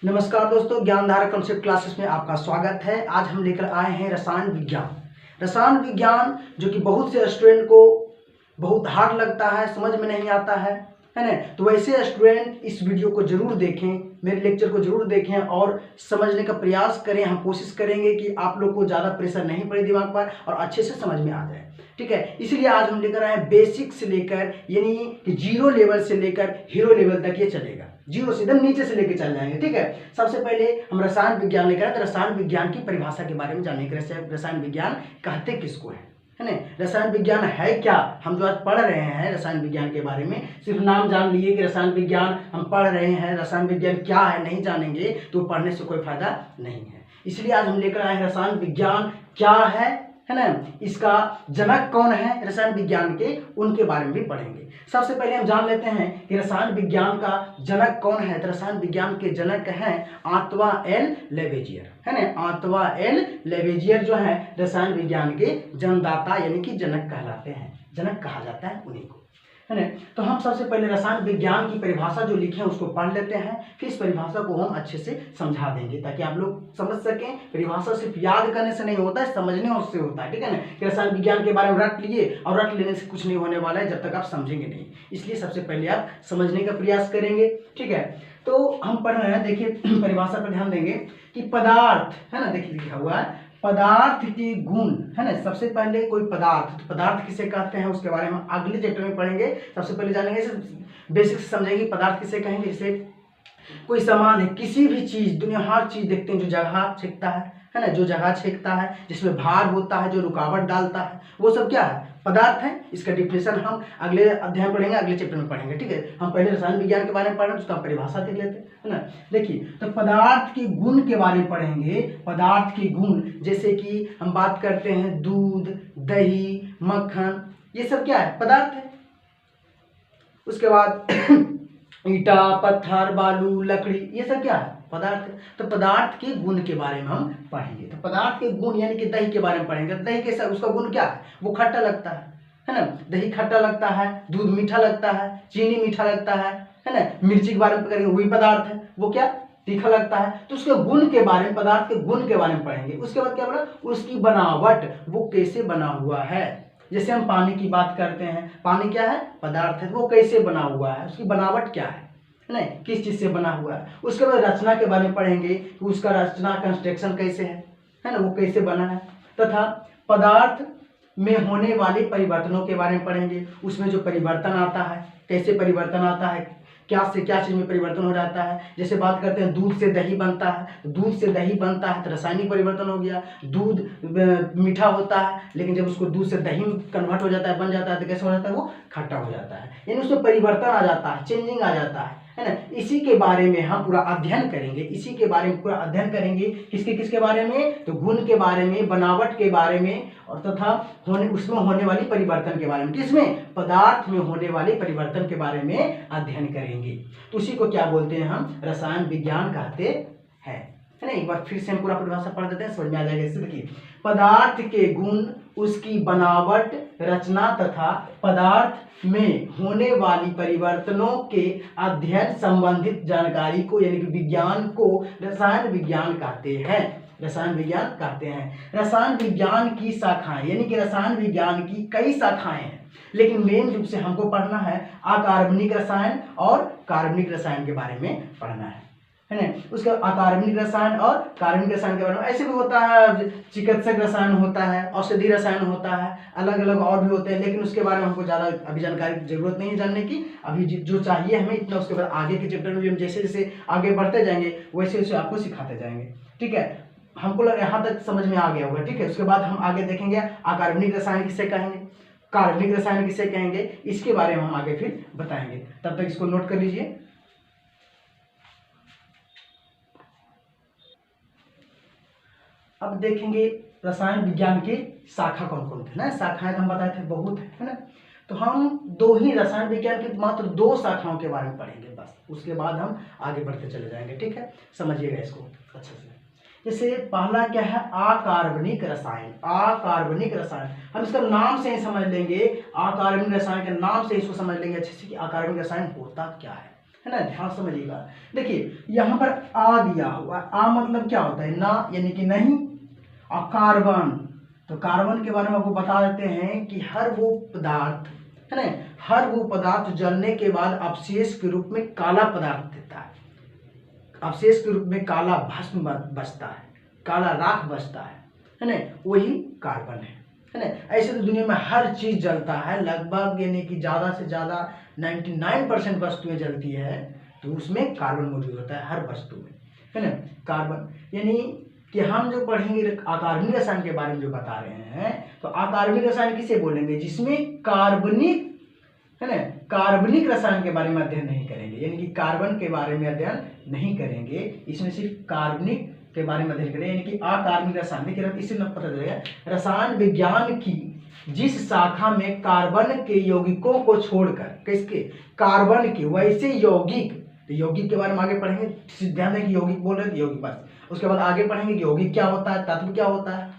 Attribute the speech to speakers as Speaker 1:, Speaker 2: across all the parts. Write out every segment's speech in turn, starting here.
Speaker 1: नमस्कार दोस्तों, Gyandhara concept classes में आपका स्वागत है। आज हम लेकर आए हैं रसायन विज्ञान। रसायन विज्ञान जो कि बहुत से स्टूडेंट को बहुत हार्ड लगता है, समझ में नहीं आता है ना। तो वैसे स्टूडेंट इस वीडियो को जरूर देखें, मेरे लेक्चर को जरूर देखें और समझने का प्रयास करें। हम कोशिश करेंगे कि आप लोग को ज़्यादा प्रेशर नहीं पड़े दिमाग पर और अच्छे से समझ में आ जाए, ठीक है। इसलिए आज हम लेकर आए हैं बेसिक से लेकर, यानी कि जीरो लेवल से लेकर हीरो लेवल तक ये चलेगा। जीरो से एकदम नीचे से लेकर चल जाएंगे, ठीक है। सबसे पहले हम रसायन विज्ञान लेकर आए, तो रसायन विज्ञान की परिभाषा के बारे में जानने के रसायन विज्ञान कहते किसको है ना। रसायन विज्ञान है क्या, हम जो आज पढ़ रहे हैं रसायन विज्ञान के बारे में, सिर्फ नाम जान लिए कि रसायन विज्ञान हम पढ़ रहे हैं, रसायन विज्ञान क्या है नहीं जानेंगे तो पढ़ने से कोई फायदा नहीं है। इसलिए आज हम लेकर आए हैं रसायन विज्ञान क्या है ना, इसका जनक कौन है रसायन विज्ञान के, उनके बारे में भी पढ़ेंगे। सबसे पहले हम जान लेते हैं कि रसायन विज्ञान का जनक कौन है। तो रसायन विज्ञान के जनक हैं आंतवा एल लेवेजियर, है ना। आंतवा एल लेवेजियर जो है रसायन विज्ञान के जन्मदाता यानी कि जनक कहलाते हैं, जनक कहा जाता है उन्हीं को, है ना। तो हम सबसे पहले रसायन विज्ञान की परिभाषा जो लिखे हैं उसको पढ़ लेते हैं, फिर इस परिभाषा को हम अच्छे से समझा देंगे ताकि आप लोग समझ सकें। परिभाषा सिर्फ याद करने से नहीं होता है, समझने उससे होता है, ठीक है ना। कि रसायन विज्ञान के बारे में रट लिए और रट लेने से कुछ नहीं होने वाला है जब तक आप समझेंगे नहीं। इसलिए सबसे पहले आप समझने का प्रयास करेंगे, ठीक है। तो हम पढ़ रहे हैं, देखिए परिभाषा पर ध्यान देंगे कि पदार्थ, है ना, देखिए लिखा हुआ है पदार्थ के गुण, है ना। सबसे पहले कोई पदार्थ, तो पदार्थ किसे कहते हैं उसके बारे में हम अगले चैप्टर में पढ़ेंगे। सबसे पहले जानेंगे, बेसिक से समझेंगे पदार्थ किसे कहेंगे। जैसे कोई सामान है, किसी भी चीज, दुनिया हर चीज देखते हैं जो जगह छेकता है ना, जो जगह छेकता है, जिसमें भार होता है, जो रुकावट डालता है, वो सब क्या है, पदार्थ है। इसका डिफिनेशन हम अगले अध्याय पढ़ेंगे, अगले चैप्टर में पढ़ेंगे, ठीक है। हम पहले रसायन विज्ञान के बारे में पढ़ रहे हैं, उसका परिभाषा देख लेते हैं, है ना। देखिए, तो पदार्थ के गुण के बारे में पढ़ेंगे। पदार्थ के गुण जैसे कि हम बात करते हैं दूध, दही, मक्खन, ये सब क्या है, पदार्थ है। उसके बाद ईटा, पत्थर, बालू, लकड़ी, ये सब क्या है, पदार्थ है। तो पदार्थ के गुण के बारे में हम पढ़ेंगे। तो पदार्थ के गुण यानी कि दही के बारे में पढ़ेंगे। दही कैसा, उसका गुण क्या है, वो खट्टा लगता है ना। दही खट्टा लगता है, दूध मीठा लगता है, चीनी मीठा लगता है ना। मिर्ची के बारे में पढ़ेंगे, वही पदार्थ है, वो क्या, तीखा लगता है। तो उसके गुण के बारे में, पदार्थ के गुण के बारे में पढ़ेंगे। उसके बाद क्या बोला, उसकी बनावट, वो कैसे बना हुआ है। जैसे हम पानी की बात करते हैं, पानी क्या है, पदार्थ है, वो कैसे बना हुआ है, उसकी बनावट क्या है नहीं, किस चीज से बना हुआ है। उसके बाद रचना के बारे में पढ़ेंगे कि उसका रचना, कंस्ट्रक्शन कैसे है ना, वो कैसे बना है। तथा पदार्थ में होने वाले परिवर्तनों के बारे में पढ़ेंगे। उसमें जो परिवर्तन आता है, कैसे परिवर्तन आता है, क्या से क्या चीज में परिवर्तन हो जाता है। जैसे बात करते हैं दूध से दही बनता है, दूध से दही बनता है तो रासायनिक परिवर्तन हो गया। दूध मीठा होता है, लेकिन जब उसको दूध से दही कन्वर्ट हो जाता है, बन जाता है, तो कैसे हो जाता है, वो खट्टा हो जाता है। यानी उसमें परिवर्तन आ जाता है, चेंजिंग आ जाता है ना। इसी के बारे में हम पूरा अध्ययन करेंगे, इसी के बारे में पूरा अध्ययन करेंगे। किसके बारे में, तो गुण के बारे में, बनावट के बारे में, और तथा उसमें होने वाली परिवर्तन के बारे में। किसमें, पदार्थ में होने वाले परिवर्तन के बारे में अध्ययन करेंगे। तो उसी को क्या बोलते हैं, हम रसायन विज्ञान कहते हैं, है ना। एक बार फिर से हम पूरा परिभाषा पढ़ देते हैं, समझ में आ जाएगा। इससे देखिए, पदार्थ के गुण, उसकी बनावट, रचना तथा पदार्थ में होने वाली परिवर्तनों के अध्ययन संबंधित जानकारी को यानी कि विज्ञान को रसायन विज्ञान कहते हैं, रसायन विज्ञान कहते हैं। रसायन विज्ञान की शाखाएं यानी कि रसायन विज्ञान की कई शाखाएं हैं, लेकिन मेन रूप से हमको पढ़ना है अकार्बनिक रसायन और कार्बनिक रसायन के बारे में पढ़ना है ना। उसका अकार्बनिक रसायन और कार्बनिक रसायन के बारे में ऐसे भी होता है, चिकित्सक रसायन होता है, औषधि रसायन होता है, अलग अलग और भी होते हैं, लेकिन उसके बारे में हमको ज़्यादा अभी जानकारी जरूरत नहीं है जानने की। अभी जो चाहिए हमें इतना, उसके बाद आगे के चैप्टर में भी हम जैसे जैसे आगे बढ़ते जाएंगे वैसे वैसे आपको सिखाते जाएंगे, ठीक है। हमको लगा यहाँ तक समझ में आ गया होगा, ठीक है। उसके बाद हम आगे देखेंगे अकार्बनिक रसायन किसे कहेंगे, कार्बनिक रसायन किसे कहेंगे, इसके बारे में हम आगे फिर बताएंगे। तब तक इसको नोट कर लीजिए। अब देखेंगे रसायन विज्ञान की शाखा कौन कौन थे ना। शाखाएं हम बताए थे बहुत है ना। तो हम दो ही रसायन विज्ञान की मात्र दो शाखाओं के बारे में पढ़ेंगे बस, उसके बाद हम आगे बढ़ते चले जाएंगे, ठीक है। समझिएगा इसको अच्छे से। जैसे पहला क्या है, अकार्बनिक रसायन। अकार्बनिक रसायन हम इसका नाम से ही समझ लेंगे, अकार्बनिक रसायन के नाम से इसको समझ लेंगे अच्छे से कि अकार्बनिक रसायन होता क्या है। है ना, ध्यान समझिएगा। देखिए यहाँ पर आ दिया हुआ, आ मतलब क्या होता है, ना यानी कि नहीं, और कार्बन, तो कार्बन के बारे में आपको बता देते हैं कि हर वो पदार्थ है ना, हर वो पदार्थ जलने के बाद अवशेष के रूप में काला पदार्थ देता है, अवशेष के रूप में काला भस्म बचता है, काला राख बचता है ना, वही कार्बन है ना। ऐसे तो दुनिया में हर चीज जलता है लगभग, यानी कि ज़्यादा से ज़्यादा 99% वस्तुएं जलती है, तो उसमें कार्बन मौजूद होता है हर वस्तु में, है ना। कार्बन यानी कि हम जो पढ़ेंगे अकार्बनिक रसायन के बारे में जो बता रहे हैं, तो अकार्बनिक रसायन किसे बोलेंगे, जिसमें कार्बनिक, है ना, कार्बनिक रसायन के बारे में अध्ययन नहीं करेंगे, यानी कि कार्बन के बारे में अध्ययन नहीं करेंगे, इसमें सिर्फ कार्बनिक के बारे में अध्ययन करें, यानी कि अकार्बनिक रसायन। देखिए इससे न पता चलेगा, रसायन विज्ञान की जिस शाखा में कार्बन के यौगिकों को छोड़कर, किसके, कार्बन के वैसे यौगिक, तो यौगिक के बारे में आगे पढ़ेंगे, ध्यान दें कि यौगिक बोल रहे थे, यौगिक बस, उसके बाद आगे पढ़ेंगे कि यौगिक क्या होता है, तत्व क्या होता है,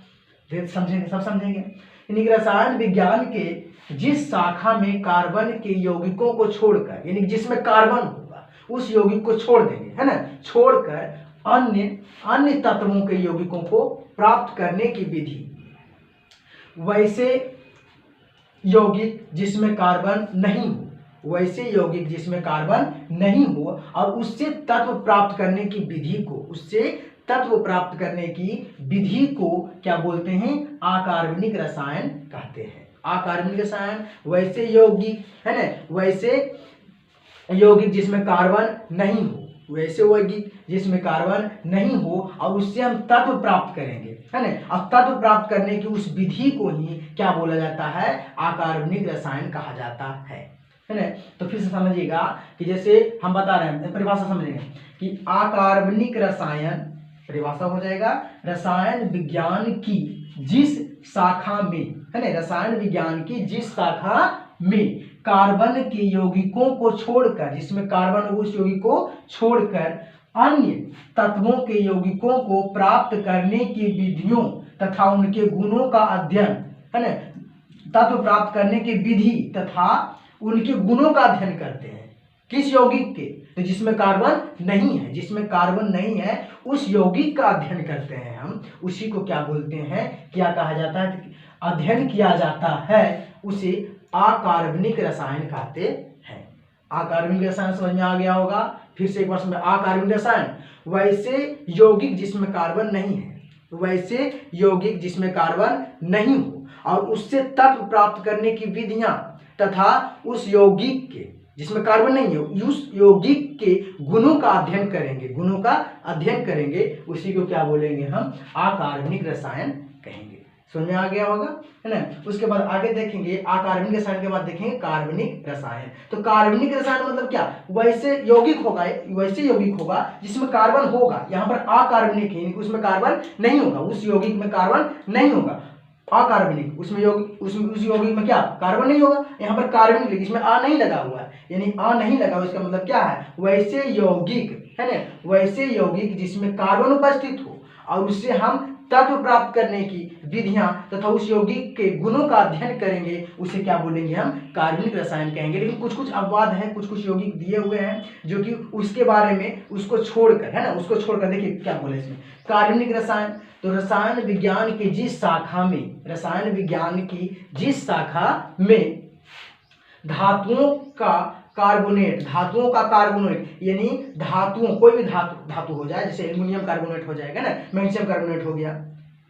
Speaker 1: फिर समझेंगे, सब समझेंगे। यानी कि रसायन विज्ञान के जिस शाखा में कार्बन के यौगिकों को छोड़कर, यानी जिसमें कार्बन होगा उस यौगिक को छोड़ देंगे, है ना, छोड़कर अन्य तत्वों के यौगिकों को प्राप्त करने की विधि, वैसे यौगिक जिसमें कार्बन नहीं हो, वैसे यौगिक जिसमें कार्बन नहीं हो और उससे तत्व प्राप्त करने की विधि को, उससे तत्व प्राप्त करने की विधि को क्या बोलते हैं, अकार्बनिक रसायन कहते हैं। अकार्बनिक रसायन वैसे यौगिक, है ना, वैसे यौगिक जिसमें कार्बन नहीं हो, वैसे यौगिक जिसमें कार्बन नहीं हो और उससे हम तत्व प्राप्त करेंगे, है ना, और तत्व प्राप्त करने की उस विधि को ही क्या बोला जाता है, अकार्बनिक रसायन कहा जाता है ना। तो फिर से समझिएगा कि जैसे हम बता रहे हैं, परिभाषा समझेंगे कि अकार्बनिक रसायन, परिभाषा हो जाएगा, रसायन विज्ञान की जिस शाखा में, है ना, रसायन विज्ञान की जिस शाखा में कार्बन के यौगिकों को छोड़कर, जिसमें कार्बन उस यौगिक को छोड़कर अन्य तत्वों के यौगिकों को प्राप्त करने की विधियों तथा उनके गुणों का अध्ययन, है ना, तत्व प्राप्त करने की विधि तथा उनके गुणों का अध्ययन करते हैं, किस यौगिक के, तो जिसमें कार्बन नहीं है, जिसमें कार्बन नहीं है उस यौगिक का अध्ययन करते हैं हम, उसी को क्या बोलते हैं, क्या कहा जाता है, अध्ययन किया जाता है, उसे अकार्बनिक रसायन कहते हैं। अकार्बनिक रसायन समझ में आ गया होगा, फिर से एक बार समझ, अकार्बनिक रसायन वैसे यौगिक जिसमें कार्बन नहीं है, वैसे यौगिक जिसमें कार्बन नहीं हो और उससे तत्व प्राप्त करने की विधियां तथा उस यौगिक के, जिसमें कार्बन नहीं है, उस यौगिक के गुणों का अध्ययन करेंगे, गुणों का अध्ययन करेंगे, उसी को क्या बोलेंगे हम, अकार्बनिक रसायन कहेंगे। समझ में आ गया होगा, है ना। उसके बाद आगे देखेंगे, अकार्बनिक रसायन के बाद देखेंगे कार्बनिक रसायन। तो कार्बनिक रसायन मतलब क्या, वैसे यौगिक होगा, वैसे यौगिक होगा जिसमें कार्बन होगा, यहाँ पर अकार्बनिक है, उसमें कार्बन नहीं होगा, उस यौगिक में कार्बन नहीं होगा, अकार्बनिक, उसमें यौगिक, उसमें उस यौगिक में क्या, कार्बन नहीं होगा, यहाँ पर कार्बनिक, इसमें आ नहीं लगा हुआ है, यानी आ नहीं लगा, इसका मतलब क्या है, वैसे यौगिक, है ना, वैसे यौगिक जिसमें कार्बन उपस्थित हो और उससे हम तत्व प्राप्त करने की विधियां तथा उस यौगिक के गुणों का अध्ययन करेंगे, उसे क्या बोलेंगे हम, कार्बनिक रसायन कहेंगे। लेकिन कुछ कुछ अपवाद हैं, कुछ कुछ यौगिक दिए हुए हैं जो कि उसके बारे में, उसको छोड़कर, है ना, उसको छोड़कर देखिए क्या बोले इसमें, कार्बनिक रसायन, तो रसायन विज्ञान की जिस शाखा में, रसायन विज्ञान की जिस शाखा में धातुओं का कार्बोनेट, धातुओं का कार्बोनेट, यानी धातुओं, कोई भी धातु हो जाए, जैसे एल्युमिनियम कार्बोनेट हो जाएगा ना, मैग्नीशियम कार्बोनेट हो गया,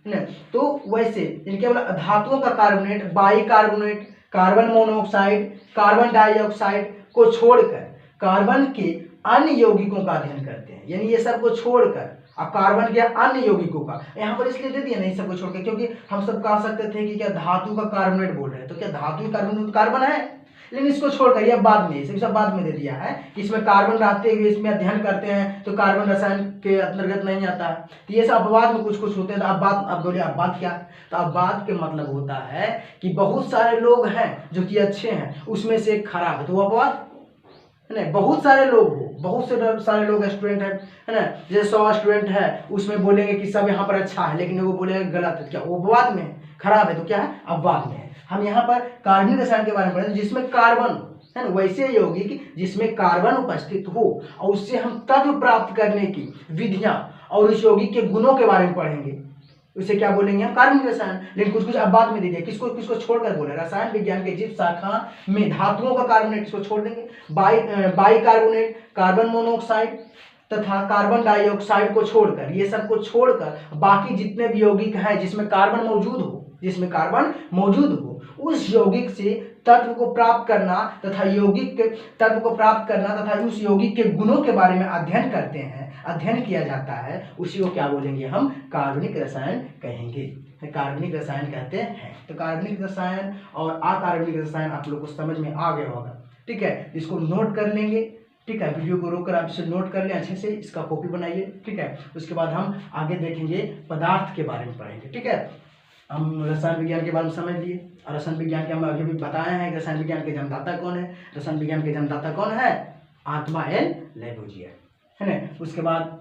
Speaker 1: है ना, तो वैसे इनके मतलब धातुओं का carbonate, by carbonate, carbon monoxide, carbon dioxide को छोड़कर कार्बन के अन्य यौगिकों का अध्ययन करते हैं, यानी ये सब को छोड़कर कार्बन के अन्य यौगिकों का, यहाँ पर इसलिए दे दिया नहीं सबको छोड़कर, क्योंकि हम सब कह सकते थे कि क्या धातु का कार्बोनेट बोल रहे हैं, तो क्या धातु कार्बोनेट कार्बन है, लेकिन इसको छोड़कर यह बाद में, सब बाद में दे दिया है कि इसमें कार्बन रहते हुए इसमें अध्ययन करते हैं, तो कार्बन रसायन के अंतर्गत नहीं आता है, तो ये सब अपवाद में कुछ कुछ होते हैं। तो अब बोलिए अपवाद क्या, तो अपवाद के मतलब होता है कि बहुत सारे लोग हैं जो कि अच्छे हैं, उसमें से एक खराब है, तो वो अपवाद है ना। बहुत सारे लोग हो, बहुत से सारे लोग स्टूडेंट है ना, जैसे 100 स्टूडेंट है, उसमें बोलेंगे कि सब यहाँ पर अच्छा है, लेकिन वो बोलेंगे गलत है, क्या वो अपवाद में है, खराब है, तो क्या है, अपवाद में है। हम यहाँ पर कार्बनिक रसायन के बारे में पढ़ेंगे जिसमें कार्बन, है ना, वैसे यौगिक जिसमें कार्बन उपस्थित हो और उससे हम तत्व प्राप्त करने की विधियां और उस यौगिक के गुणों के बारे में पढ़ेंगे, उसे क्या बोलेंगे हम, कार्बनिक रसायन। लेकिन कुछ कुछ अब बाद में दीजिए, किसको किसको छोड़कर बोले, रसायन विज्ञान के जिस शाखा में धातुओं का कार्बोनेट, इसको छोड़ देंगे, बाई कार्बोनेट, कार्बन मोनोऑक्साइड तथा कार्बन डाइऑक्साइड को छोड़कर, ये सब को छोड़कर बाकी जितने भी यौगिक हैं जिसमें कार्बन मौजूद हो, जिसमें कार्बन मौजूद हो, उस यौगिक से तत्व को प्राप्त करना तथा यौगिक के तत्व को प्राप्त करना तथा उस यौगिक के गुणों के बारे में अध्ययन करते हैं, अध्ययन किया जाता है, उसी को क्या बोलेंगे हम, कार्बनिक रसायन कहेंगे, कार्बनिक रसायन कहते हैं। तो कार्बनिक रसायन और अकार्बनिक रसायन आप लोग को समझ में आ गया होगा, ठीक है। इसको नोट कर लेंगे, ठीक है, वीडियो को रोककर आप इसे नोट कर लें अच्छे से, इसका कॉपी बनाइए, ठीक है। उसके बाद हम आगे देखेंगे पदार्थ के बारे में पढ़ेंगे, ठीक है। हम रसायन विज्ञान के बारे में समझ लिए और रसायन विज्ञान के हम अभी भी बताए हैं, रसायन विज्ञान के जन्मदाता कौन है, रसायन विज्ञान के जन्मदाता कौन है, आत्मा एल लैवोजियर, है ना। उसके बाद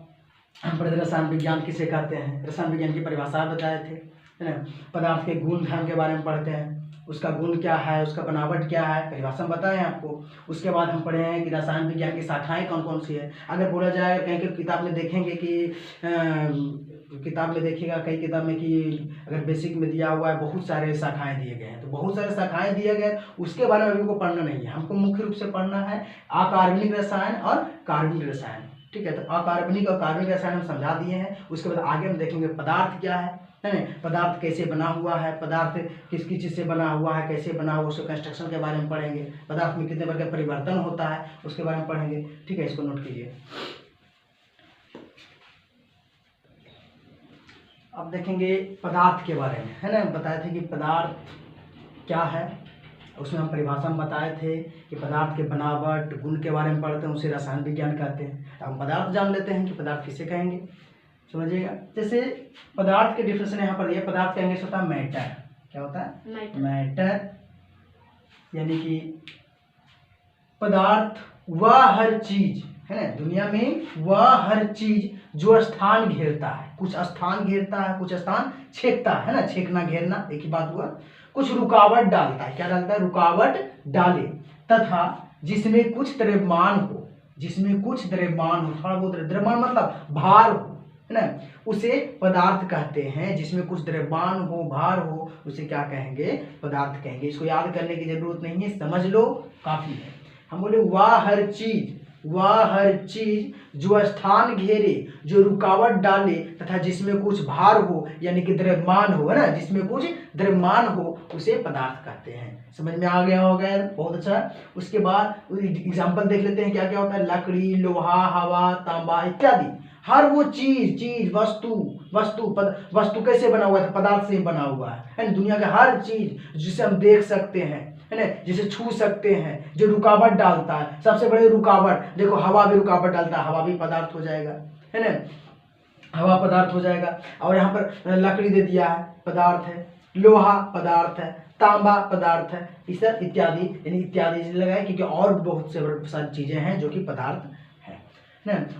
Speaker 1: हम पढ़े रसायन विज्ञान किसे कहते हैं, रसायन विज्ञान की परिभाषा बताए थे, है ना। पदार्थ के गुण धर्म के बारे में पढ़ते हैं, उसका गुण क्या है, उसका बनावट क्या है, परिभाषा बताएं आपको। उसके बाद हम पढ़े हैं कि रसायन विज्ञान की शाखाएं कौन कौन सी है। अगर बोला जाए कहीं की किताब में देखेंगे कि किताब में देखिएगा कई किताब में कि अगर बेसिक में दिया हुआ है बहुत सारे शाखाएं दिए गए हैं, तो बहुत सारे शाखाएं दिए गए, उसके बारे में अभी को पढ़ना नहीं है, हमको मुख्य रूप से पढ़ना है अकार्बनिक रसायन और कार्बनिक रसायन, ठीक है। तो अकार्बनिक और कार्बनिक रसायन हम समझा दिए हैं। उसके बाद आगे हम देखेंगे पदार्थ क्या है ना, पदार्थ कैसे बना हुआ है, पदार्थ किस किस चीज़ से बना हुआ है, कैसे बना हुआ, उसके कंस्ट्रक्शन के बारे में पढ़ेंगे, पदार्थ में कितने प्रकार का परिवर्तन होता है उसके बारे में पढ़ेंगे, ठीक है। इसको नोट कीजिए। अब देखेंगे पदार्थ के बारे में, है ना। बताए थे कि पदार्थ क्या है, उसमें हम परिभाषा में बताए थे कि पदार्थ के बनावट गुण के बारे में पढ़ते हैं, उसे रसायन विज्ञान कहते हैं। अब पदार्थ जान लेते हैं कि पदार्थ किसे कहेंगे, समझिएगा। जैसे पदार्थ के डिफिनेशन यहाँ पर, यह पदार्थ का इंग्लिश होता है मैटर, क्या होता है, मैटर, यानी कि पदार्थ वह हर चीज है ना दुनिया में, वह हर चीज जो स्थान घेरता है, कुछ स्थान घेरता है, कुछ स्थान छेकता है ना, छेकना घेरना एक ही बात हुआ, कुछ रुकावट डालता है, क्या डालता है, रुकावट डाले, तथा जिसमें कुछ द्रव्यमान हो, जिसमें कुछ द्रव्यमान हो, थोड़ा बहुत द्रव्यमान मतलब भार हो, है ना, उसे पदार्थ कहते हैं। जिसमें कुछ द्रव्यमान हो, भार हो, उसे क्या कहेंगे, पदार्थ कहेंगे। इसको याद करने की जरूरत नहीं है, समझ लो काफी है। हम बोले वह हर चीज, वह हर चीज जो स्थान घेरे, जो रुकावट डाले तथा जिसमें कुछ भार हो यानी कि द्रव्यमान हो, है ना, जिसमें कुछ द्रव्यमान हो उसे पदार्थ कहते हैं। समझ में आ गया होगा, बहुत अच्छा। उसके बाद एग्जांपल देख लेते हैं क्या क्या होता है, लकड़ी, लोहा, हवा, तांबा इत्यादि। हर वो चीज वस्तु कैसे बना हुआ है, पदार्थ से बना हुआ है ना। दुनिया का हर चीज जिसे हम देख सकते हैं, है ना, जिसे छू सकते हैं, जो रुकावट डालता है, सबसे बड़ी रुकावट देखो, हवा भी रुकावट डालता है, हवा भी पदार्थ हो जाएगा, है ना, हवा पदार्थ हो जाएगा। और यहाँ पर लकड़ी दे दिया है, पदार्थ है, लोहा पदार्थ है, तांबा पदार्थ है, इस इत्यादि, यानी इत्यादि लगाए क्योंकि और बहुत से सारी चीजें हैं जो कि पदार्थ है।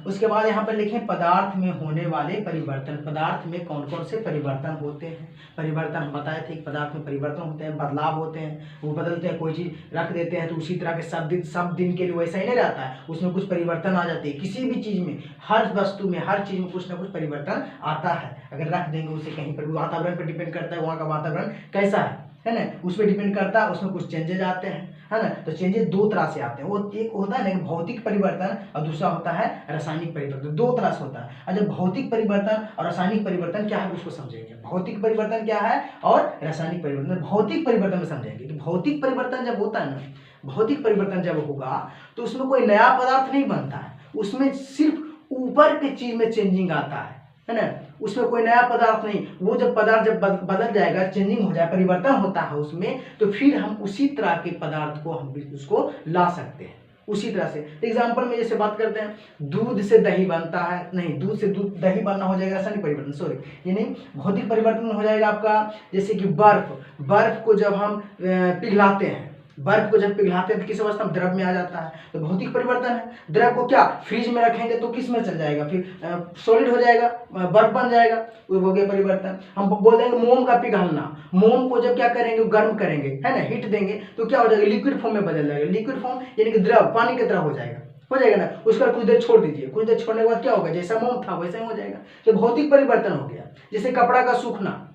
Speaker 1: उसके बाद यहाँ पर लिखें पदार्थ में होने वाले परिवर्तन। पदार्थ में कौन कौन से परिवर्तन होते हैं, परिवर्तन हम बताए थे, पदार्थ में परिवर्तन होते हैं, बदलाव होते हैं, वो बदलते हैं, कोई चीज रख देते हैं तो उसी तरह के सब दिन के लिए वैसा ही नहीं रहता है, उसमें कुछ परिवर्तन आ जाते हैं। किसी भी चीज में, हर वस्तु में, हर चीज में कुछ ना कुछ परिवर्तन आता है। अगर रख देंगे उसे कहीं पर, वातावरण पर डिपेंड करता है, वहाँ का वातावरण कैसा है ना, उस पर डिपेंड करता है, उसमें कुछ चेंजेज आते हैं, है ना। तो चेंजेस दो तरह से आते हैं, वो एक होता है ना भौतिक परिवर्तन और दूसरा होता है रासायनिक परिवर्तन, दो तरह से होता है। और जब भौतिक परिवर्तन और रासायनिक परिवर्तन क्या है उसको समझेंगे, भौतिक परिवर्तन क्या है और रासायनिक परिवर्तन। भौतिक परिवर्तन में समझेंगे कि भौतिक परिवर्तन जब होता है ना, भौतिक परिवर्तन जब होगा तो उसमें कोई नया पदार्थ नहीं बनता है, उसमें सिर्फ ऊपर के चीज में चेंजिंग आता है ना, उसमें कोई नया पदार्थ नहीं। वो जब पदार्थ जब बदल जाएगा, चेंजिंग हो जाए, परिवर्तन होता है उसमें, तो फिर हम उसी तरह के पदार्थ को हम उसको ला सकते हैं उसी तरह से। एग्जाम्पल में जैसे बात करते हैं, दूध से दही बनता है, नहीं, दूध से दही बनना हो जाएगा रासायनिक परिवर्तन, सॉरी, यानी भौतिक परिवर्तन हो जाएगा आपका। जैसे कि बर्फ को जब हम पिघलाते हैं, बर्फ को जब पिघलाते हैं तो किस अवस्था में, द्रव में आ जाता है, तो भौतिक परिवर्तन है। द्रव को क्या फ्रिज में रखेंगे तो किस में चल जाएगा, फिर सॉलिड हो जाएगा, बर्फ बन जाएगा, वो हो गया परिवर्तन। हम बोल देंगे मोम का पिघलना, मोम को जब क्या करेंगे, गर्म करेंगे, है ना, हीट देंगे तो क्या हो जाएगा, लिक्विड फॉर्म में बदल जाएगा। लिक्विड फॉर्म यानी कि द्रव, पानी की तरह हो जाएगा ना। उसका कुछ देर छोड़ दीजिए, कुछ देर छोड़ने के बाद क्या होगा, जैसा मोम था वैसा ही हो जाएगा। तो भौतिक परिवर्तन हो गया। जैसे कपड़ा का सूखना,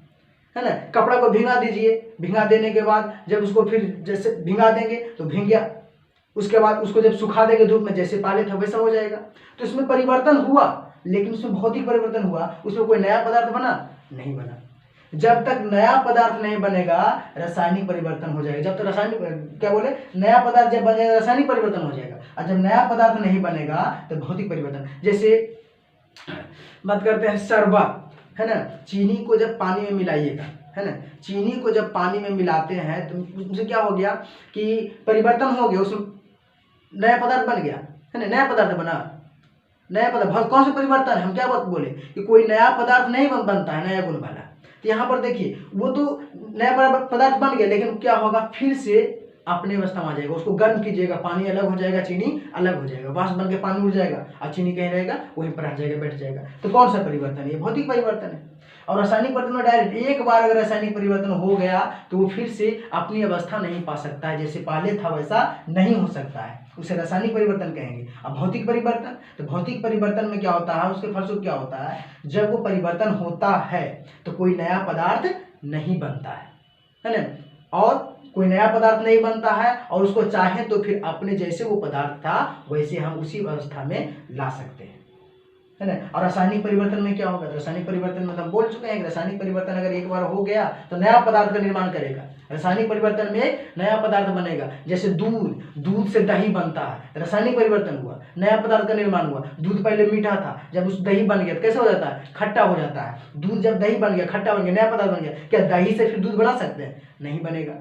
Speaker 1: है ना, कपड़ा को भिंगा दीजिए, भिंगा देने के बाद जब उसको फिर जैसे भिंगा देंगे तो भींग गया, उसके बाद उसको जब सुखा देंगे धूप में, जैसे पहले था वैसा हो जाएगा। तो इसमें परिवर्तन हुआ, लेकिन उसमें भौतिक परिवर्तन हुआ, उसमें कोई नया पदार्थ बना नहीं बना। जब तक नया पदार्थ नहीं बनेगा रासायनिक परिवर्तन हो जाएगा। जब तक रासायनिक क्या बोले, नया पदार्थ जब बनेगा रासायनिक परिवर्तन हो जाएगा, और जब नया पदार्थ नहीं बनेगा तो भौतिक परिवर्तन। जैसे बात करते हैं शरबत, है ना, चीनी को जब पानी में मिलाइएगा, है ना, चीनी को जब पानी में मिलाते हैं तो उससे क्या हो गया कि परिवर्तन हो गया, उसमें नया पदार्थ बन गया, है ना, नया पदार्थ बना, नया पदार्थ। कौन सा परिवर्तन है, हम क्या बात बोले कि कोई नया पदार्थ नहीं बनता है नया गुण वाला। तो यहाँ पर देखिए वो तो नया पदार्थ बन गया, लेकिन क्या होगा, फिर से अपनी अवस्था में आ जाएगा। उसको गर्म कीजिएगा, पानी अलग हो जाएगा, चीनी अलग हो जाएगा, वाष्प बन के पानी उड़ जाएगा और चीनी कहीं रहेगा, वहीं पर रह जाएगा, बैठ जाएगा। तो कौन सा परिवर्तन है, ये भौतिक परिवर्तन है। और रासायनिक परिवर्तन में डायरेक्ट एक बार अगर रासायनिक परिवर्तन हो गया तो वो फिर से अपनी अवस्था नहीं पा सकता है, जैसे पहले था वैसा नहीं हो सकता है, उसे रासायनिक परिवर्तन कहेंगे। अब भौतिक परिवर्तन, तो भौतिक परिवर्तन में क्या होता है, उसके फलस्वरूप क्या होता है, जब वो परिवर्तन होता है तो कोई नया पदार्थ नहीं बनता है ना, और कोई नया पदार्थ नहीं बनता है, और उसको चाहे तो फिर अपने जैसे वो पदार्थ था वैसे हम उसी अवस्था में ला सकते हैं, है ना। और रासायनिक परिवर्तन में क्या होगा, रासायनिक परिवर्तन में हम बोल चुके हैं कि रासायनिक परिवर्तन अगर एक बार हो गया तो नया पदार्थ का निर्माण करेगा। रासायनिक परिवर्तन में नया पदार्थ बनेगा। जैसे दूध से दही बनता है, रासायनिक परिवर्तन हुआ, नया पदार्थ का निर्माण हुआ। दूध पहले मीठा था, जब उस दही बन गया तो कैसे हो जाता है, खट्टा हो जाता है। दूध जब दही बन गया, खट्टा बन गया, नया पदार्थ बन गया, क्या दही से फिर दूध बना सकते हैं, नहीं बनेगा।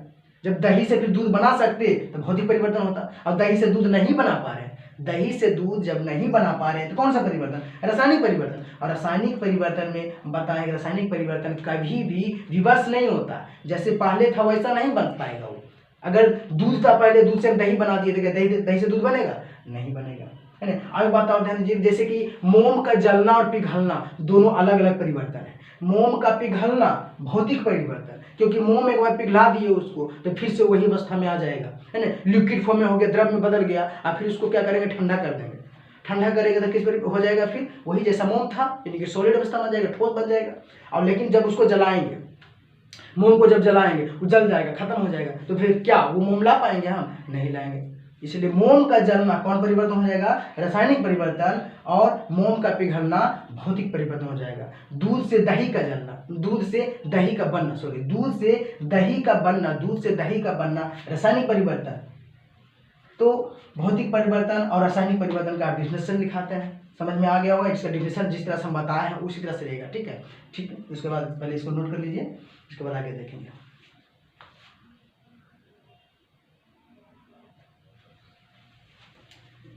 Speaker 1: जब दही से फिर दूध बना सकते तो भौतिक परिवर्तन होता, और दही से दूध नहीं बना पा रहे, दही से दूध जब नहीं बना पा रहे हैं तो कौन सा परिवर्तन, रासायनिक परिवर्तन। और रासायनिक परिवर्तन में बताएंगे, रासायनिक परिवर्तन कभी भी रिवर्स नहीं होता, जैसे पहले था वैसा नहीं बन पाएगा वो। अगर दूध था पहले, दूध से हम दही बना दिए तो क्या दही से दूध बनेगा, नहीं बनेगा, है ना। आगे बात और ध्यान दीजिए, जैसे कि मोम का जलना और पिघलना दोनों अलग अलग परिवर्तन है। मोम का पिघलना भौतिक परिवर्तन, क्योंकि मोम एक बार पिघला दिए उसको तो फिर से वही अवस्था में आ जाएगा, है ना, लिक्विड फॉर्म में हो गया, द्रव में बदल गया, और फिर उसको क्या करेंगे, ठंडा कर देंगे। ठंडा करेंगे तो किस पर हो जाएगा, फिर वही जैसा मोम था यानी कि सॉलिड अवस्था में आ जाएगा, ठोस बन जाएगा। और लेकिन जब उसको जलाएंगे, मोम को जब जलाएंगे वो जल जाएगा, खत्म हो जाएगा, तो फिर क्या वो मोम ला पाएंगे, हम नहीं लाएंगे। इसलिए मोम का जलना कौन परिवर्तन हो जाएगा, रासायनिक परिवर्तन, और मोम का पिघलना भौतिक परिवर्तन हो जाएगा। दूध से दही का जलना, दूध से दही का बनना, दूध से दही का बनना, दूध से दही का बनना रासायनिक परिवर्तन। तो भौतिक परिवर्तन और रासायनिक परिवर्तन का डिफिनेशन दिखाते हैं, समझ में आ गया होगा। इसका डिफिनेशन जिस तरह से हम बताए हैं उसी तरह से रहेगा, ठीक है। उसके बाद पहले इसको नोट कर लीजिए, उसके बाद आगे देखेंगे।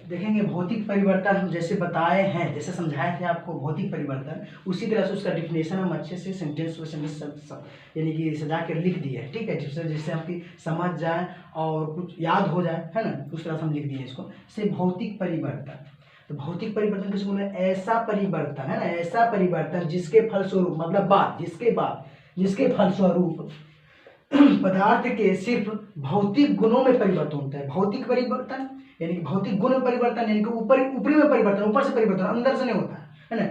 Speaker 1: देखेंगे भौतिक परिवर्तन हम जैसे बताए हैं, जैसे समझाए थे आपको भौतिक परिवर्तन, उसी तरह से उसका डिफिनेशन हम अच्छे से सेंटेंस यानी कि सजा कर लिख दिए है, ठीक है, जिससे आपकी समझ जाए और कुछ याद हो जाए, है ना, उस तरह से हम लिख दिए इसको। से भौतिक परिवर्तन, तो भौतिक परिवर्तन किसको बोले, ऐसा परिवर्तन, है ना, ऐसा परिवर्तन जिसके फलस्वरूप, मतलब जिसके फलस्वरूप पदार्थ के सिर्फ भौतिक गुणों में परिवर्तन होता है। भौतिक परिवर्तन यानी कि भौतिक गुण में परिवर्तन, यानी कि ऊपरी में परिवर्तन, ऊपर से परिवर्तन, अंदर से नहीं होता है ना।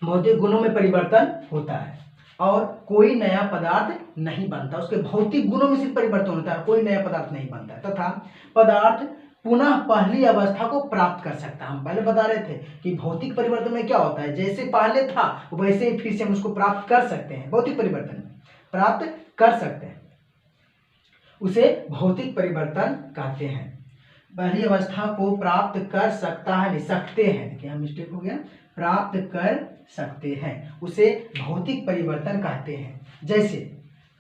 Speaker 1: भौतिक गुणों में परिवर्तन होता है और कोई नया पदार्थ नहीं बनता। उसके भौतिक गुणों में सिर्फ परिवर्तन होता है, कोई नया पदार्थ नहीं बनता, तथा पदार्थ पुनः पहली अवस्था को प्राप्त कर सकता है। हम पहले बता रहे थे कि भौतिक परिवर्तन में क्या होता है, जैसे पहले था वैसे ही फिर से हम उसको प्राप्त कर सकते हैं, भौतिक परिवर्तन में प्राप्त कर सकते हैं, उसे भौतिक परिवर्तन कहते हैं। पहली अवस्था को प्राप्त कर सकता है, नहीं सकते हैं, क्या मिस्टेक हो गया, प्राप्त कर सकते हैं, उसे भौतिक परिवर्तन कहते हैं। जैसे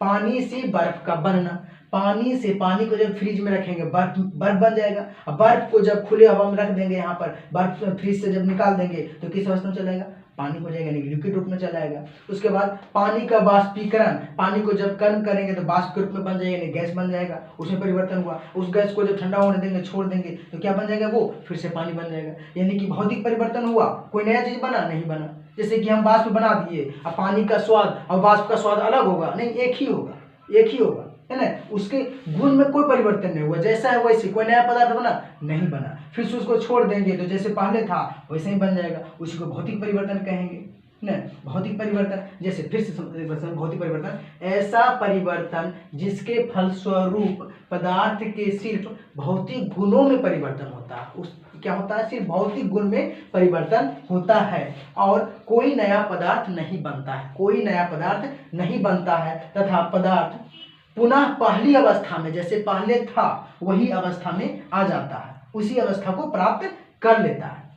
Speaker 1: पानी से बर्फ का बनना, पानी से, पानी को जब फ्रिज में रखेंगे बर्फ बर्फ बन जाएगा। अब बर्फ को जब खुले हवा में रख देंगे, यहाँ पर बर्फ फ्रिज से जब निकाल देंगे तो किस अवस्था में चलेगा? पानी हो जाएगा, नहीं लिक्विड रूप में चला जाएगा। उसके बाद पानी का बाष्पीकरण, पानी को जब गर्म करेंगे तो वाष्प के रूप में बन जाएगा, नहीं गैस बन जाएगा, उसमें परिवर्तन हुआ। उस गैस को जब ठंडा होने देंगे, छोड़ देंगे तो क्या बन जाएगा? वो फिर से पानी बन जाएगा। यानी कि भौतिक परिवर्तन हुआ, कोई नया चीज बना? नहीं बना। जैसे कि हम वाष्प बना दिए, अब पानी का स्वाद और वाष्प का स्वाद अलग होगा? नहीं, एक ही होगा, एक ही होगा, है ना। उसके गुण में कोई परिवर्तन नहीं हुआ, जैसा है वैसे, कोई नया पदार्थ बना? नहीं बना। फिर से उसको छोड़ देंगे तो जैसे पहले था वैसे ही बन जाएगा, उसी को भौतिक परिवर्तन कहेंगे ना। भौतिक परिवर्तन, जैसे फिर से भौतिक परिवर्तन, ऐसा परिवर्तन जिसके फलस्वरूप पदार्थ के सिर्फ भौतिक गुणों में परिवर्तन होता है। उस क्या होता है? सिर्फ भौतिक गुण में परिवर्तन होता है और कोई नया पदार्थ नहीं बनता है, कोई नया पदार्थ नहीं बनता है, तथा पदार्थ पुनः पहली अवस्था में, जैसे पहले था वही अवस्था में आ जाता है, उसी अवस्था को प्राप्त कर लेता है।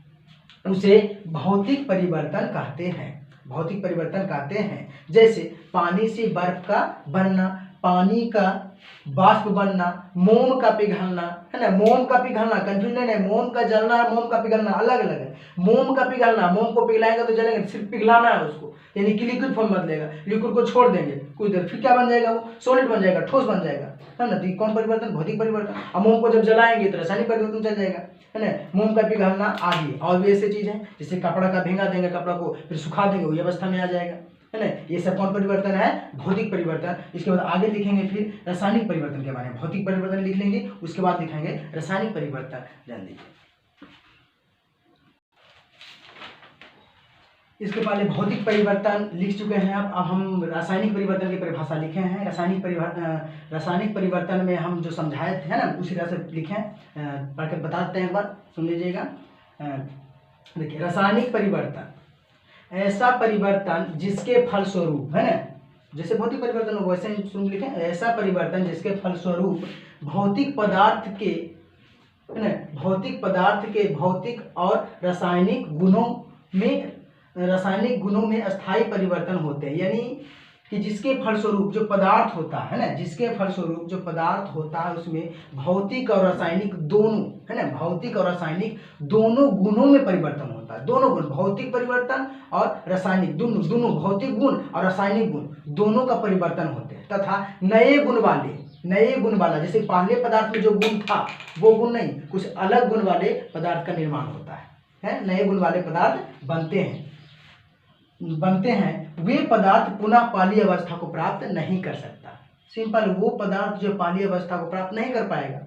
Speaker 1: उसे भौतिक परिवर्तन कहते हैं, भौतिक परिवर्तन कहते हैं। जैसे पानी से बर्फ का बनना, पानी का बाष्प बनना, मोम का पिघलना, है ना। मोम का पिघलना कंफ्यूज नहीं है, मोम का जलना और मोम का पिघलना अलग अलग है। मोम का पिघलना, मोम को पिघलाएंगे तो जलेंगे, सिर्फ पिघलाना है उसको, यानी कि लिक्विड फॉर्म बदलेगा। लिक्विड को छोड़ देंगे कुछ देर, फिर क्या बन जाएगा? वो सॉलिड बन जाएगा, ठोस बन जाएगा, है ना। तो कौन परिवर्तन? भौतिक परिवर्तन। अब मोम को जब जलाएंगे तो रासायनिक परिवर्तन चल जाएगा, है ना। मोम का पिघलना आदि और भी ऐसे चीज है, जैसे कपड़ा का भींगा देंगे, कपड़ा को फिर सुखा देंगे, वही अवस्था में आ जाएगा, है ना। ये सब कौन परिवर्तन है? भौतिक परिवर्तन। इसके बाद आगे लिखेंगे फिर रासायनिक परिवर्तन के बारे में। भौतिक परिवर्तन लिख लेंगे, उसके बाद लिखेंगे रासायनिक परिवर्तन। ध्यान दीजिए, इसके पहले भौतिक परिवर्तन लिख चुके हैं। अब हम रासायनिक परिवर्तन की परिभाषा लिखे हैं। रासायनिक परिवर्तन में हम जो समझाए थे ना, उसी तरह से लिखे, पढ़ के बता देते हैं, एक बार सुन लीजिएगा। देखिए, रासायनिक परिवर्तन ऐसा परिवर्तन जिसके फलस्वरूप, है ना, जैसे भौतिक परिवर्तन हो वैसे ही सुन लिखें, ऐसा परिवर्तन जिसके फलस्वरूप भौतिक पदार्थ के, है ना, भौतिक पदार्थ के भौतिक और रासायनिक गुणों में अस्थायी परिवर्तन होते हैं। यानी कि जिसके फलस्वरूप जो पदार्थ होता है ना, जिसके फलस्वरूप जो पदार्थ होता है उसमें भौतिक और रासायनिक दोनों, है ना, भौतिक और रासायनिक दोनों गुणों में परिवर्तन होता है। दोनों गुण, भौतिक परिवर्तन और रासायनिक, दोनों भौतिक गुण और रासायनिक गुण दोनों का परिवर्तन होते हैं, तथा नए गुण वाला, जैसे पहले पदार्थ में जो गुण था वो गुण नहीं, कुछ अलग गुण वाले पदार्थ का निर्माण होता है। नए गुण वाले पदार्थ बनते हैं। वे पदार्थ पुनः पहली अवस्था को प्राप्त नहीं कर सकता। सिंपल, वो पदार्थ जो पहली अवस्था को प्राप्त नहीं कर पाएगा,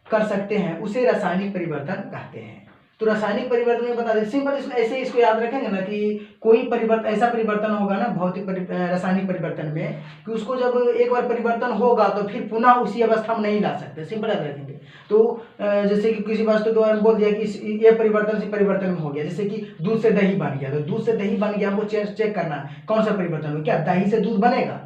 Speaker 1: कर सकते हैं, उसे रासायनिक परिवर्तन कहते हैं। तो रासायनिक परिवर्तन में बता दें, सिंपल, इसमें ऐसे इसको याद रखेंगे ना कि कोई परिवर्तन, ऐसा परिवर्तन होगा ना रासायनिक परिवर्तन में कि उसको जब एक बार परिवर्तन होगा तो फिर पुनः उसी अवस्था में नहीं ला सकते। सिंपल याद रखेंगे। तो जैसे कि किसी वस्तु के बारे में बोल दिया कि ये परिवर्तन से परिवर्तन में हो गया, जैसे कि दूध से दही बन गया, तो दूध से दही बन गया, हमको चेक करना है कौन सा परिवर्तन हो। क्या दही से दूध बनेगा?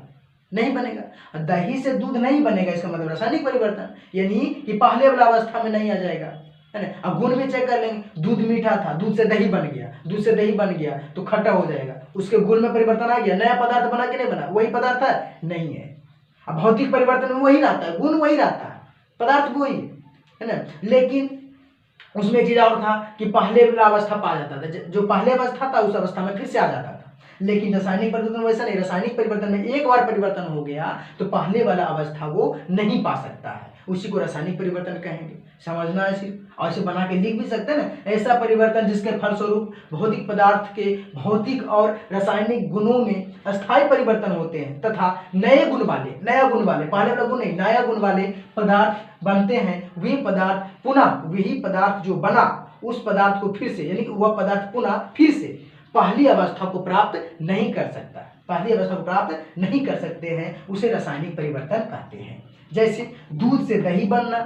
Speaker 1: नहीं बनेगा। दही से दूध नहीं बनेगा, इसका मतलब रासायनिक परिवर्तन, यानी कि पहले वाला अवस्था में नहीं आ जाएगा, है ना। अब गुण भी चेक कर लेंगे, दूध मीठा था, दूध से दही बन गया, दूध से दही बन गया तो खट्टा हो जाएगा, उसके गुण में परिवर्तन आ गया। नया पदार्थ बना कि नहीं बना? वही पदार्थ है? नहीं है। अब भौतिक परिवर्तन में वही रहता है, गुण वही रहता है, पदार्थ वही है ना। लेकिन उसमें एक चीज और था कि पहले वाला अवस्था पा जाता था, जो पहले अवस्था था उस अवस्था में फिर से आ जाता था। लेकिन रासायनिक परिवर्तन वैसा नहीं। रासायनिक परिवर्तन में एक बार परिवर्तन हो गया तो पहले वाला अवस्था वो नहीं पा सकता है, उसी को रासायनिक परिवर्तन कहेंगे। समझना है सिर्फ, और इसे बना के लिख भी सकते हैं ना। ऐसा परिवर्तन जिसके फलस्वरूप भौतिक पदार्थ के भौतिक और रासायनिक गुणों में अस्थायी परिवर्तन होते हैं, तथा नए गुण वाले, पहले वाला गुण नहीं, नया गुण वाले पदार्थ बनते हैं। वे पदार्थ पुनः, वही पदार्थ जो बना उस पदार्थ को फिर से, यानी कि वह पदार्थ पुनः फिर से पहली अवस्था को प्राप्त नहीं कर सकता, पहली अवस्था को प्राप्त नहीं कर सकते हैं, उसे रासायनिक परिवर्तन कहते हैं। जैसे दूध से दही बनना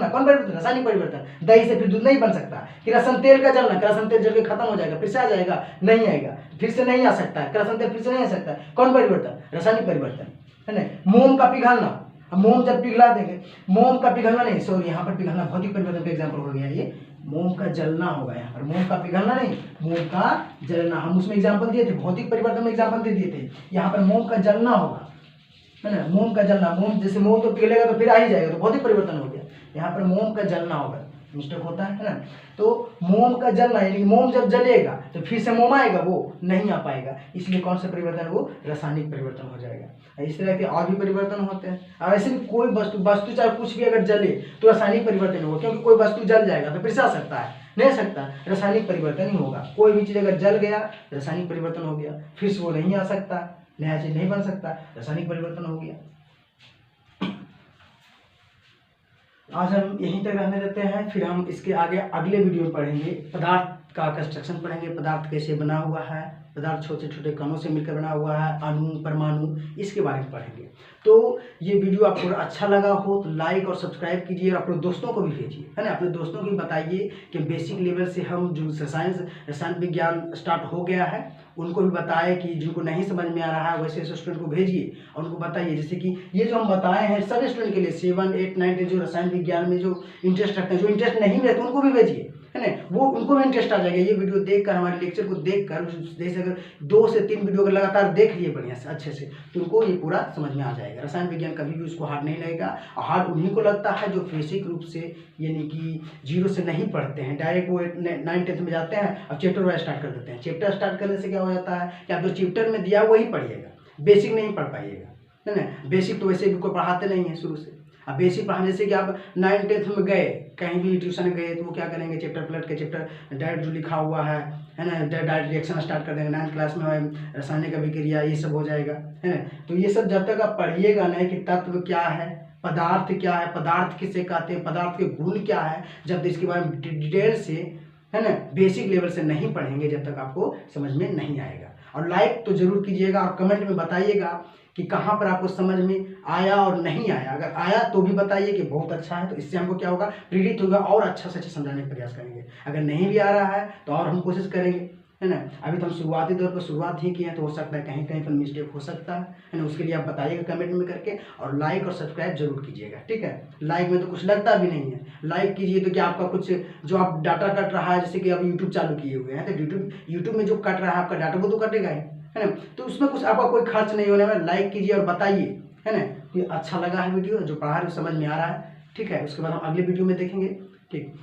Speaker 1: कौन परिवर्तन? रासायनिक परिवर्तन। दही से फिर दूध नहीं बन सकता। किरासन तेल का जलना, किरासन तेल जल के खत्म हो जाएगा, फिर से आ जाएगा? नहीं आएगा, फिर से नहीं आ सकता है। किरासन तेल फिर से नहीं आ सकता है, कौन परिवर्तन? रासायनिक परिवर्तन, है ना। मोम का पिघलना, मोम जब पिघला देंगे, मोम का पिघलना नहीं, सॉरी, यहाँ पर पिघलना भौतिक परिवर्तन का एग्जाम्पल हो गया। ये मोम का जलना होगा, यहाँ पर मोम का पिघलना नहीं, मोम का जलना। हम उसमें एग्जाम्पल दिए थे, भौतिक परिवर्तन में एग्जाम्पल दे दिए थे, यहाँ पर मोम का जलना होगा, है ना। मोम का जलना, मोम जैसे मोम तो पिघलेगा तो फिर आ ही जाएगा, तो बहुत ही परिवर्तन हो गया। यहाँ पर मोम का जलना होगा, मिस्टेक होता है ना। तो मोम का जलना यानी कि मोम जब जलेगा तो फिर से मोम आएगा, वो नहीं आ पाएगा, इसलिए कौन सा परिवर्तन, वो रासायनिक परिवर्तन हो जाएगा। इस तरह के और भी परिवर्तन होते हैं। और ऐसे भी कोई वस्तु चाहे कुछ भी अगर जले तो रासायनिक परिवर्तन होगा, क्योंकि कोई वस्तु जल जाएगा तो फिर से आ सकता है, नहीं सकता, रासायनिक परिवर्तन ही होगा। कोई भी चीज़ अगर जल गया रासायनिक परिवर्तन हो गया, फिर से वो नहीं आ सकता, नया चीज़ नहीं बन सकता, रासायनिक परिवर्तन हो गया। आज हम यहीं तक रहने देते हैं, फिर हम इसके आगे अगले वीडियो में पढ़ेंगे पदार्थ का कंस्ट्रक्शन पढ़ेंगे, पदार्थ कैसे बना हुआ है, पदार्थ छोटे छोटे कणों से मिलकर बना हुआ है, अणु परमाणु, इसके बारे में पढ़ेंगे। तो ये वीडियो आपको अच्छा लगा हो तो लाइक और सब्सक्राइब कीजिए और अपने दोस्तों को भी भेजिए, है ना। अपने दोस्तों को भी बताइए कि बेसिक लेवल से हम जो रसायन विज्ञान स्टार्ट हो गया है उनको भी बताएं, कि जिनको नहीं समझ में आ रहा है वैसे स्टूडेंट को भेजिए और उनको बताइए। जैसे कि ये जो हम बताए हैं सभी स्टूडेंट के लिए 7, 8, 9, 10 जो रसायन विज्ञान में जो इंटरेस्ट रखते हैं, जो इंटरेस्ट नहीं रहते उनको भी भेजिए, है ना। वो उनको भी इंटरेस्ट आ जाएगा। ये वीडियो देखकर, हमारे लेक्चर को देखकर, जैसे अगर 2 से 3 वीडियो अगर लगातार देख लिए बढ़िया से अच्छे से, तो उनको ये पूरा समझ में आ जाएगा। रसायन विज्ञान कभी भी उसको हार्ड नहीं लगेगा, और हार्ड उन्हीं को लगता है जो बेसिक रूप से यानी कि 0 से नहीं पढ़ते हैं, डायरेक्ट वो 9, 10 में जाते हैं, अब चैप्टर वाइज स्टार्ट कर देते हैं। चैप्टर स्टार्ट करने से क्या हो जाता है कि आप जो चैप्टर में दिया वही पढ़िएगा, बेसिक नहीं पढ़ पाइएगा, है ना। बेसिक तो वैसे भी कोई पढ़ाते नहीं है शुरू से। अब बेसिक पढ़ाने से कि आप 9, 10 में गए, कहीं भी ट्यूशन गए, तो वो क्या करेंगे, चैप्टर पलट के चैप्टर डायरेक्ट जो लिखा हुआ है ना, डायरेक्ट रिएक्शन स्टार्ट कर देंगे। 9th क्लास में रासायनिक अभिक्रिया ये सब हो जाएगा, है ना। तो ये सब जब तक आप पढ़िएगा नहीं कि तत्व क्या है, पदार्थ क्या है, पदार्थ किसे कहते हैं, पदार्थ के गुण क्या है, जब तक इसके बारे में डिटेल से, है ना, बेसिक लेवल से नहीं पढ़ेंगे, जब तक आपको समझ में नहीं आएगा। और लाइक तो जरूर कीजिएगा और कमेंट में बताइएगा कि कहाँ पर आपको समझ में आया और नहीं आया। अगर आया तो भी बताइए कि बहुत अच्छा है, तो इससे हमको क्या होगा, प्रेरित होगा और अच्छा से अच्छा समझाने का प्रयास करेंगे। अगर नहीं भी आ रहा है तो और हम कोशिश करेंगे, है ना। अभी तो हम शुरुआती तौर पर शुरुआत ही किए हैं, तो हो सकता है कहीं कहीं पर मिस्टेक हो सकता है ना। उसके लिए आप बताइएगा कमेंट में करके, और लाइक और सब्सक्राइब जरूर कीजिएगा, ठीक है। लाइक में तो कुछ लगता भी नहीं है, लाइक कीजिए तो क्या आपका कुछ जो आप डाटा कट रहा है, जैसे कि आप यूट्यूब चालू किए हुए हैं, तो यूट्यूब में जो कट रहा है आपका डाटा वो तो कटेगा ही, है ना। तो उसमें कुछ आपका कोई खर्च नहीं होने वाला। लाइक कीजिए और बताइए, है ना, कि अच्छा लगा है वीडियो, जो पढ़ा रहे समझ में आ रहा है, ठीक है। उसके बाद हम अगले वीडियो में देखेंगे, ठीक।